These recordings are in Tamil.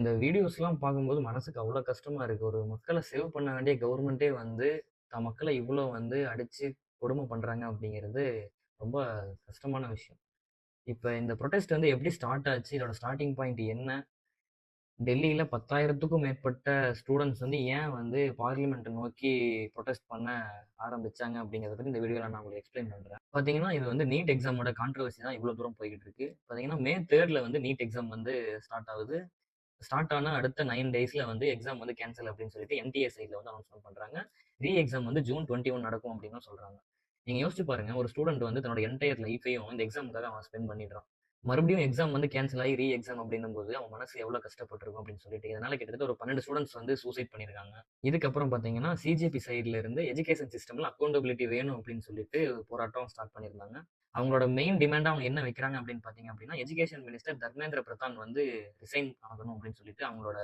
இந்த வீடியோஸ்லாம் பார்க்கும்போது மனசுக்கு அவ்வளோ கஷ்டமா இருக்கு. ஒரு மக்கள சேவ் பண்ண வேண்டிய கவர்மெண்ட்டே வந்து, மக்கள இவ்வளோ வந்து அடிச்சு கொடுமை பண்றாங்க அப்படிங்கிறது ரொம்ப கஷ்டமான விஷயம். இப்ப இந்த புரொட்டஸ்ட் வந்து எப்படி ஸ்டார்ட் ஆச்சு? இதோட ஸ்டார்ட்டிங் பாயிண்ட் என்ன? டெல்லியில 10,000த்துக்கும் மேற்பட்ட ஸ்டூடண்ட்ஸ் வந்து ஏன் வந்து பார்லிமெண்ட்ட நோக்கி புரொட்டஸ்ட் பண்ண ஆரம்பிச்சாங்க அப்படிங்கிறத பத்தி இந்த வீடியோல நான் உங்களுக்கு எக்ஸ்பிளைன் பண்றேன். பார்த்தீங்கன்னா, இது வந்து நீட் எக்ஸாமோட கான்ட்ரோவர்சி தான் இவ்வளோ தூரம் போய்க்கிட்டு இருக்கு. பார்த்தீங்கன்னா, மே 3ல வந்து நீட் எக்ஸாம் வந்து ஸ்டார்ட் ஆகுது. ஸ்டார்ட் ஆன அடுத்த 9 டேஸ்ல வந்து எக்ஸாம் வந்து கேன்சல் அப்படின்னு சொல்லிட்டு என்டிஏ சைட்ல வந்து அனௌன்ஸ்மென்ட் பண்றாங்க. ரீ எக்ஸாம் வந்து ஜூன் 21 நடக்கும் அப்படின்னு சொல்றாங்க. நீங்க யோசிச்சு பாருங்க, ஒரு ஸ்டூடண்ட் வந்து தன்னோட என்டையர் லைஃபையும் இந்த எக்ஸாமுக்காக அவன் ஸ்பெண்ட் பண்ணிடுறான். மறுபடியும் எக்ஸாம் வந்து கேன்சல் ஆகி ரீ எக்ஸாம் அப்படின்னும்போது அவன் மனசு எவ்வளவு கஷ்டப்பட்டிருக்கும் அப்படின்னு சொல்லிட்டு இதனால கிட்டத்தட்ட ஒரு 12 ஸ்டூடண்ட்ஸ் வந்து சூசைட் பண்ணியிருக்காங்க. இதுக்கப்புறம் பாத்தீங்கன்னா சிஜேபி சைட்ல இருந்து எஜுகேஷன் சிஸ்டம்ல அக்கௌண்டபிலிட்டி வேணும் அப்படின்னு சொல்லிட்டு போராட்டம் ஸ்டார்ட் பண்ணியிருந்தாங்க. அவங்களோட மெயின் டிமாண்டா அவங்க என்ன வைக்கிறாங்க அப்படின்னு பாத்தீங்க அப்படின்னா, எஜுகேஷன் மினிஸ்டர் தர்மேந்திர பிரதான் வந்து ரிசைன் ஆகணும் அப்படின்னு சொல்லிட்டு அவங்களோட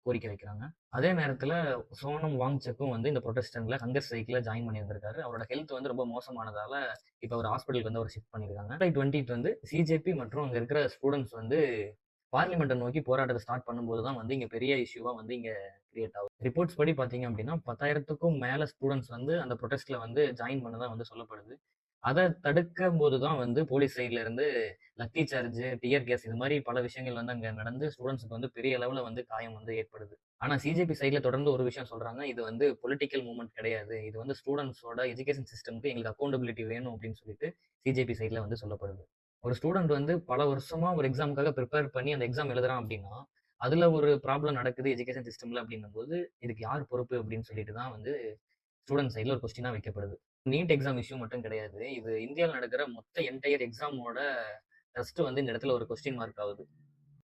கோரிக்கை வைக்கிறாங்க. அதே நேரத்துல சோனம் வாங்சக்கும் வந்து இந்த புரொட்டஸ்டன்ட்ல ஹங்கர் ஸ்ட்ரைக்ல ஜாயின் பண்ணியிருந்திருக்காரு. அவரோட ஹெல்த் வந்து ரொம்ப மோசமானதால இப்ப அவர் ஹாஸ்பிட்டலுக்கு வந்து அவர் ஷிஃப்ட் பண்ணியிருக்காங்க. ஜூலை 20 வந்து சிஜேபி மற்றும் அங்க இருக்கிற ஸ்டூடண்ட்ஸ் வந்து பார்லிமெண்ட்டை நோக்கி போராட்டத்தை ஸ்டார்ட் பண்ணும்போது தான் வந்து இங்க பெரிய இஷ்யூவா வந்து இங்க கிரியேட் ஆகும். ரிப்போர்ட்ஸ் படி பாத்தீங்க அப்படின்னா 10,000த்துக்கும் மேல ஸ்டூடண்ட்ஸ் வந்து அந்த ப்ரொடெஸ்ட்ல வந்து ஜாயின் பண்ணதா வந்து சொல்லப்படுது. அத தடுக்கும்போது தான் வந்து போலீஸ் சைட்ல இருந்து லத்தி சார்ஜ், டியர் கேஸ் இது மாரி பல விஷயங்கள் வந்து அங்க நடந்து ஸ்டூடண்ட்ஸ்க்கு வந்து பெரிய லெவல்ல வந்து காயம் வந்து ஏற்படுது. ஆனா சிஜேபி சைட்ல தொடர்ந்து ஒரு விஷயம் சொல்றாங்க. இது வந்து பொலிட்டிக்கல் மூவ்மெண்ட் கிடையாது. இது வந்து ஸ்டூடண்ட்ஸோட எஜுகேஷன் சிஸ்டம்க்கு எங்களுக்கு அக்கவுண்டபிலிட்டி வேணும் அப்படின்னு சொல்லிட்டு சிஜேபி சைட்ல வந்து சொல்லப்படுது. ஒரு ஸ்டூடண்ட் வந்து பல வருஷமா ஒரு எக்ஸாம்க்காக பிரிப்பேர் பண்ணி அந்த எக்ஸாம் எழுதுறான் அப்படின்னா, அதுல ஒரு ப்ராப்ளம் நடக்குது எஜுகேஷன் சிஸ்டம்ல அப்படின்னும்போது, இதுக்கு யார் பொறுப்பு அப்படின்னு சொல்லிட்டு தான் வந்து ஸ்டூடண்ட் சைட்ல ஒரு கொஸ்டினா வைக்கப்படுது. நீட் எக்ஸாம் இஷ்யூ மட்டும் கிடையாது. இது இந்தியால நடக்கிற மொத்த என்டையர் எக்ஸாமோட ட்ரஸ்ட் வந்து இந்த இடத்துல ஒரு கொஸ்டின் மார்க் ஆகுது.